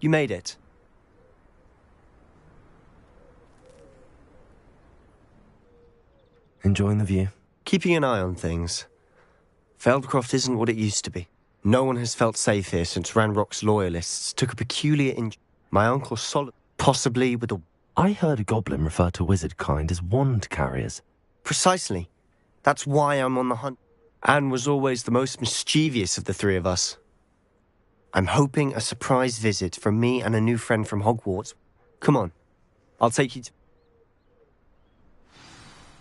You made it. Enjoying the view? Keeping an eye on things. Feldcroft isn't what it used to be. No one has felt safe here since Ranrock's loyalists took a peculiar My uncle possibly with a... I heard a goblin refer to wizard kind as wand carriers. Precisely. That's why I'm on the hunt. Anne was always the most mischievous of the three of us. I'm hoping a surprise visit from me and a new friend from Hogwarts. Come on. I'll take you to...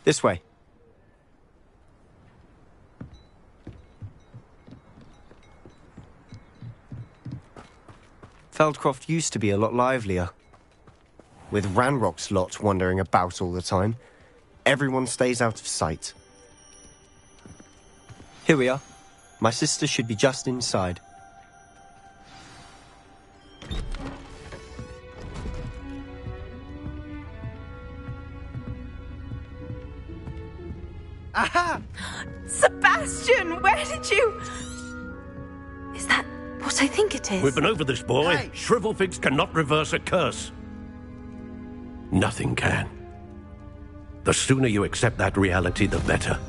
This way. Feldcroft used to be a lot livelier. With Ranrock's lot wandering about all the time, everyone stays out of sight. Here we are. My sister should be just inside. Aha! Sebastian, where did you... Is that what I think it is? We've been over this, boy. Hey. Shrivelfigs cannot reverse a curse. Nothing can. The sooner you accept that reality, the better.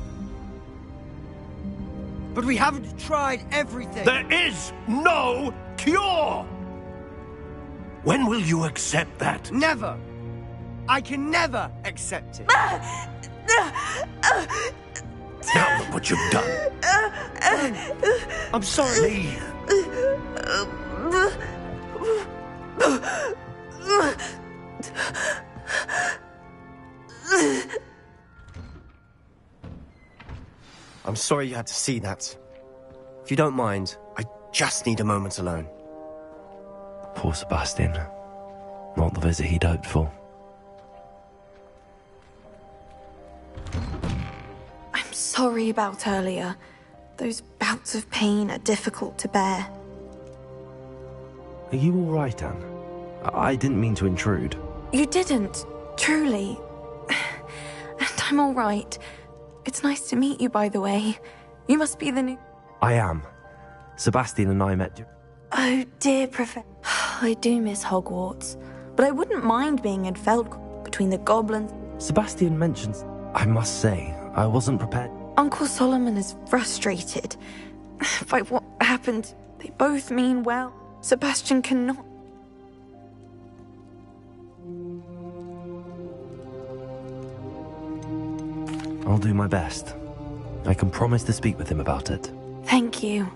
But we haven't tried everything. There is no cure! When will you accept that? Never. I can never accept it. Now look what you've done. I'm sorry. Leave. I'm sorry you had to see that. If you don't mind, I just need a moment alone. Poor Sebastian. Not the visit he'd hoped for. I'm sorry about earlier. Those bouts of pain are difficult to bear. Are you all right, Anne? I didn't mean to intrude. You didn't, truly. And I'm all right. It's nice to meet you, by the way. You must be the new... I am. Sebastian and I met... Oh, dear Professor. I do miss Hogwarts. But I wouldn't mind being in Feldcroft between the goblins. Sebastian mentions... I must say, I wasn't prepared. Uncle Solomon is frustrated by what happened. They both mean well. Sebastian cannot... I'll do my best. I can promise to speak with him about it. Thank you.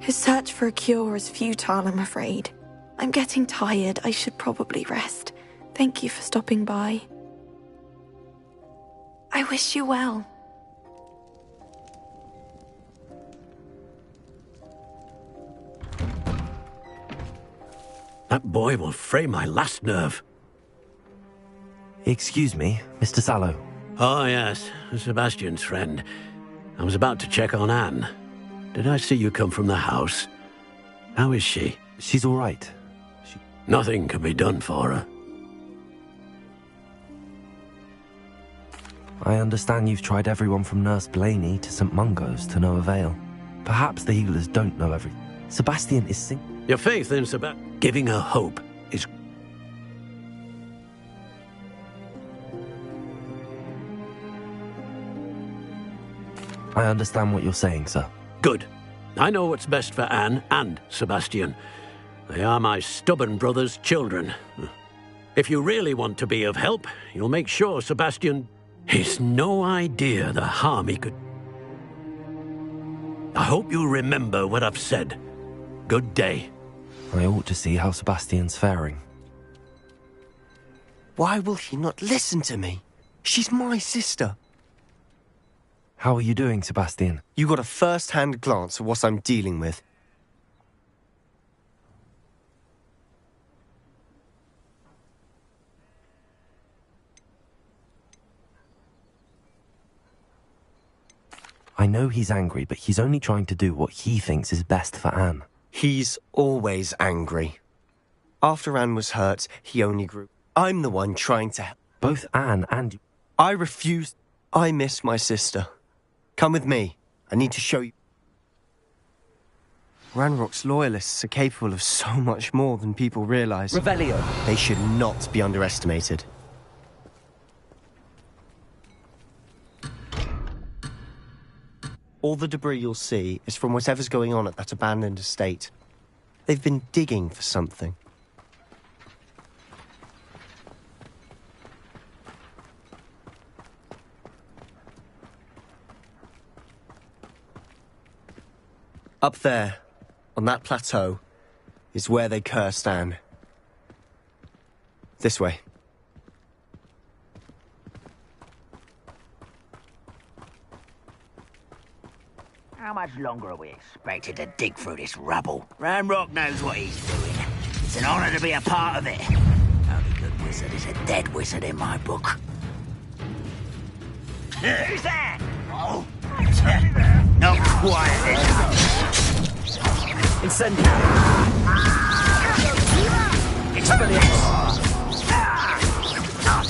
His search for a cure is futile, I'm afraid. I'm getting tired. I should probably rest. Thank you for stopping by. I wish you well. That boy will fray my last nerve. Excuse me, Mr. Sallow. Oh, yes, Sebastian's friend. I was about to check on Anne. Did I see you come from the house? How is she? She's all right. Nothing can be done for her. I understand you've tried everyone from Nurse Blaney to St. Mungo's to no avail. Perhaps the healers don't know everything. Sebastian is Your faith in giving her hope is... I understand what you're saying, sir. Good. I know what's best for Anne and Sebastian. They are my stubborn brother's children. If you really want to be of help, you'll make sure Sebastian... He's no idea the harm he could... I hope you remember what I've said. Good day. I ought to see how Sebastian's faring. Why will he not listen to me? She's my sister. How are you doing, Sebastian? You got a first-hand glance at what I'm dealing with. I know he's angry, but he's only trying to do what he thinks is best for Anne. He's always angry. After Anne was hurt, he only grew. I'm the one trying to help. Both Anne and... I refuse. I miss my sister. Come with me. I need to show you. Ranrock's loyalists are capable of so much more than people realize. Revelio. They should not be underestimated. All the debris you'll see is from whatever's going on at that abandoned estate. They've been digging for something. Up there, on that plateau, is where they cursed Anne. This way. How much longer are we expected to dig through this rubble? Ranrock knows what he's doing. It's an honor to be a part of it. Only good wizard is a dead wizard in my book. Who's that? Oh, not quiet enough. Incendio. Expelliarmus.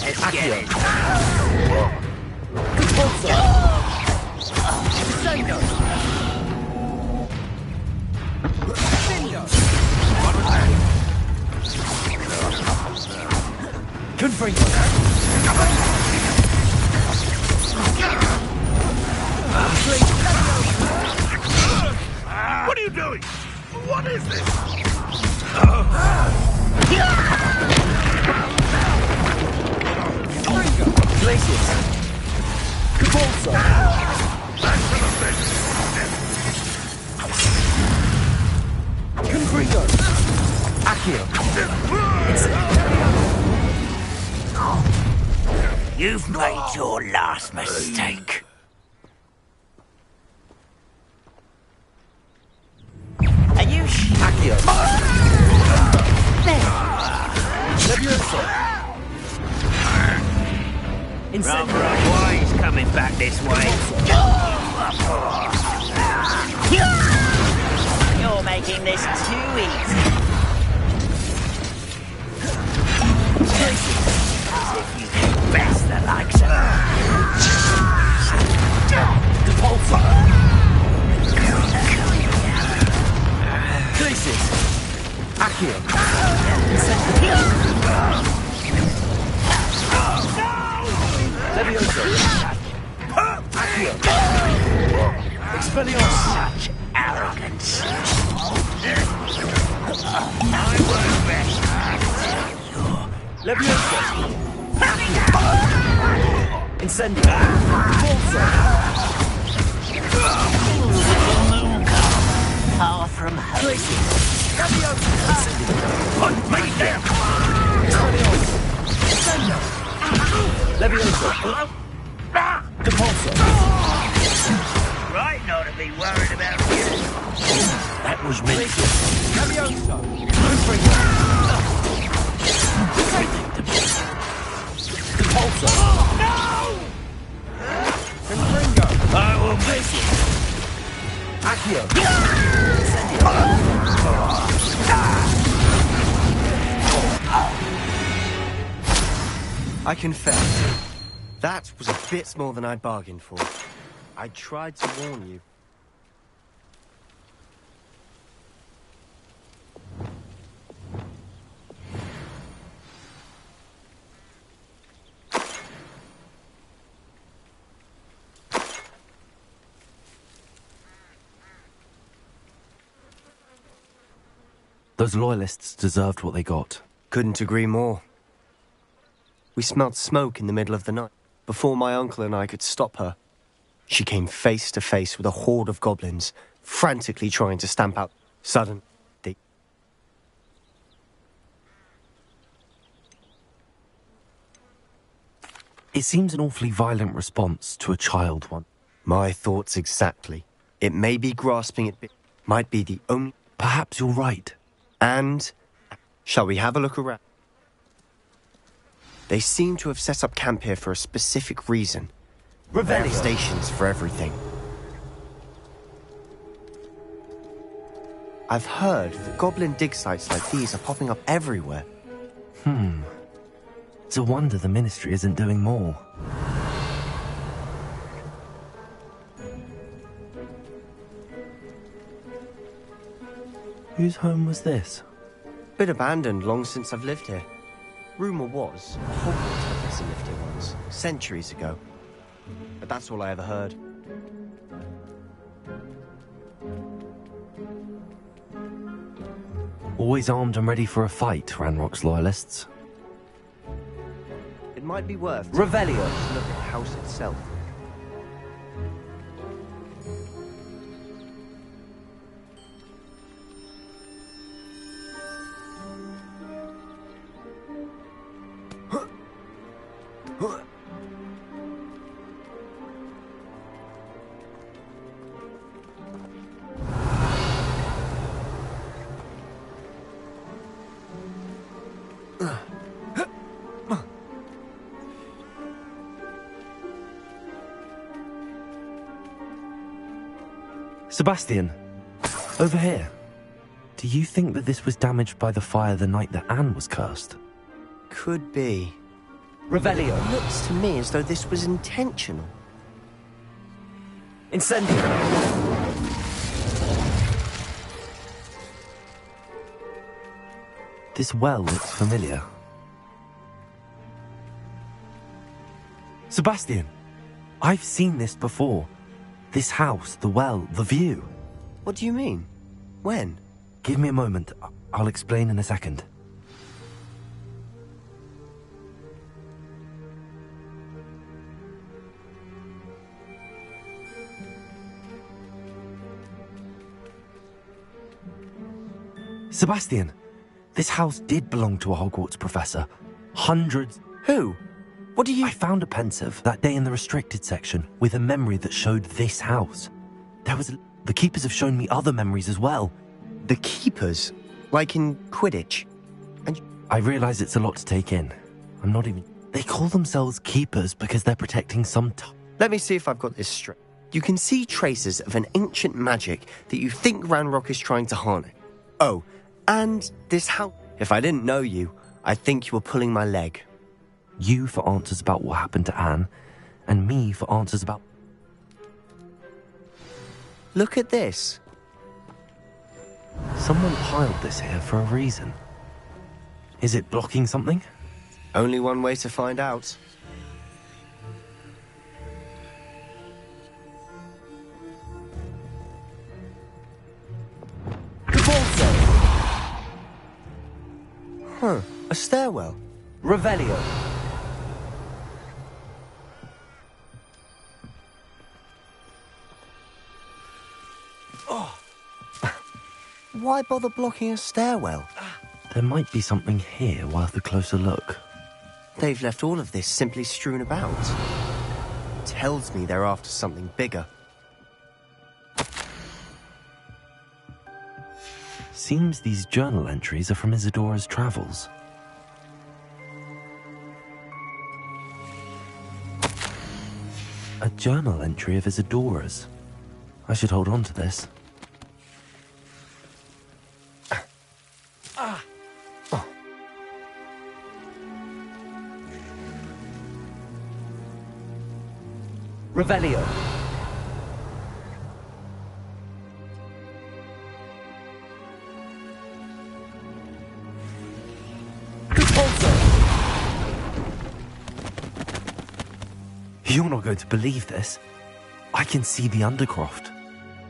Let's get it. Confringo. What are you doing? What is this? Glacius. Capulso. Back to the base. Confringo. Accio. You've made your last mistake. Are you Accio. Levioso. Rather wise coming back this way. You're making this too easy. As if you could best the likes of Depulso. Glacius. Accio. Levioso. Accio. Expelliarmus. such arrogance. I work best. Levioso. Incendio. Capulso. Far from home. Glacius. Put me down. Expelliarmus. Incendio. Levioso. Depulso. Right not to be worried about you. That was me. Levioso. Confringo. Depulso. No! Confringo. I will miss you. Accio. I confess, that was a bit more than I'd bargained for. I tried to warn you. Those loyalists deserved what they got. Couldn't agree more. We smelled smoke in the middle of the night. Before my uncle and I could stop her, she came face to face with a horde of goblins, frantically trying to stamp out sudden. It seems an awfully violent response to a child one. My thoughts exactly. It may be grasping it, might be the only. Perhaps you're right. And shall we have a look around? They seem to have set up camp here for a specific reason. They have stations for everything. I've heard that goblin dig sites like these are popping up everywhere. It's a wonder the Ministry isn't doing more. Whose home was this? Been abandoned long since I've lived here. Rumour was, Hogwarts Professor lived here once, centuries ago. But that's all I ever heard. Always armed and ready for a fight, Ranrock's loyalists. It might be worth Revelio! to look at the house itself. Sebastian, over here. Do you think that this was damaged by the fire the night that Anne was cursed? Could be. Revelio! It looks to me as though this was intentional. Incendio! This well looks familiar. Sebastian, I've seen this before. This house, the well, the view. What do you mean? When? Give me a moment. I'll explain in a second. Sebastian, this house did belong to a Hogwarts professor. Hundreds. Who? What do you... I found a pensive that day in the restricted section with a memory that showed this house. The keepers have shown me other memories as well. The keepers? Like in Quidditch? And I realize it's a lot to take in. I'm not even... They call themselves keepers because they're protecting some... Let me see if I've got this straight. You can see traces of an ancient magic that you think Ranrock is trying to harness. Oh, and this house... If I didn't know you, I'd think you were pulling my leg. You for answers about what happened to Anne, and me for answers about... Look at this. Someone piled this here for a reason. Is it blocking something? Only one way to find out. Huh, a stairwell. Revelio. Why bother blocking a stairwell? There might be something here worth a closer look. They've left all of this simply strewn about. Tells me they're after something bigger. Seems these journal entries are from Isadora's travels. A journal entry of Isadora's. I should hold on to this. Revelio. You're not going to believe this. I can see the Undercroft.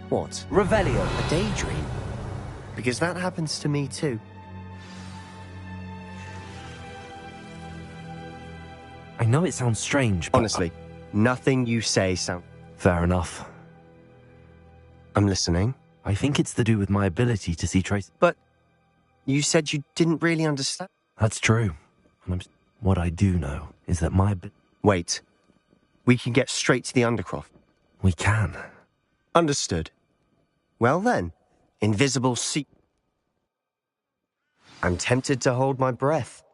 What? Revelio. A daydream? Because that happens to me too. I know it sounds strange, but... Honestly, nothing you say sounds... Fair enough. I'm listening. I think it's to do with my ability to see traces. But you said you didn't really understand. That's true. And what I do know is that my... Wait. We can get straight to the Undercroft. We can. Understood. Well then, invisible sea... I'm tempted to hold my breath.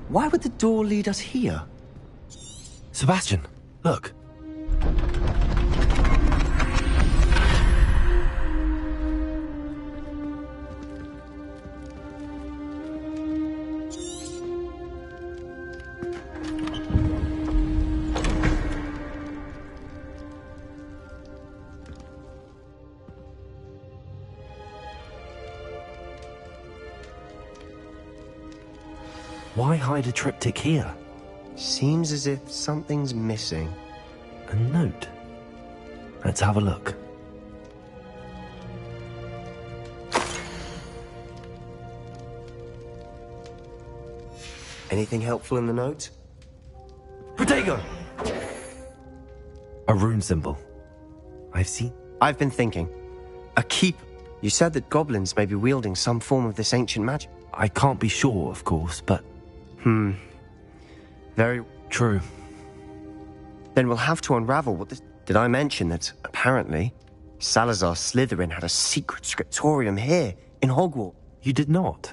Why would the door lead us here? Sebastian, look. Why hide a triptych here? Seems as if something's missing. A note. Let's have a look. Anything helpful in the note? Protego! A rune symbol. I've seen... I've been thinking. A keep. You said that goblins may be wielding some form of this ancient magic. I can't be sure, of course, but... Very true. Then we'll have to unravel what this... Did I mention that, apparently, Salazar Slytherin had a secret scriptorium here, in Hogwarts? You did not.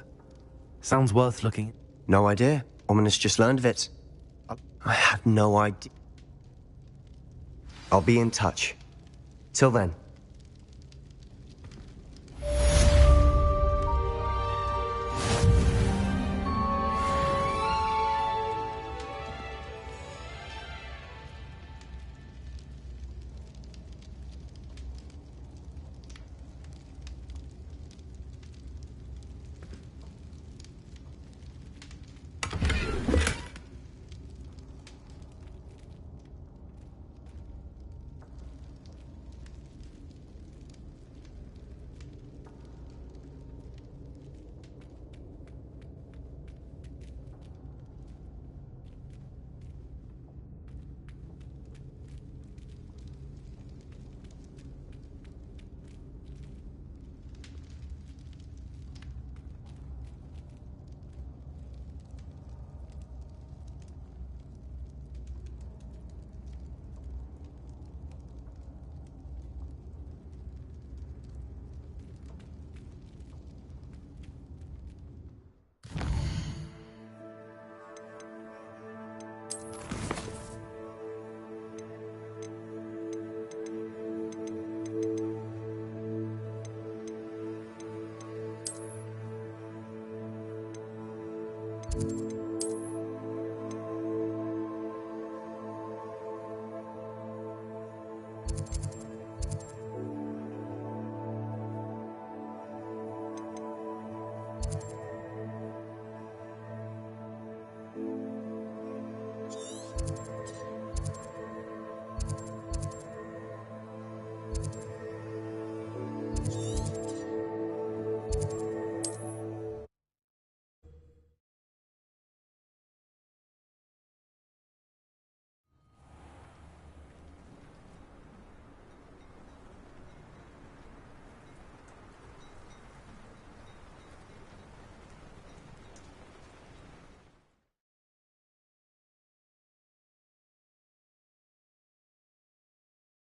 Sounds worth looking. No idea. Ominous just learned of it. I have no idea. I'll be in touch. Till then.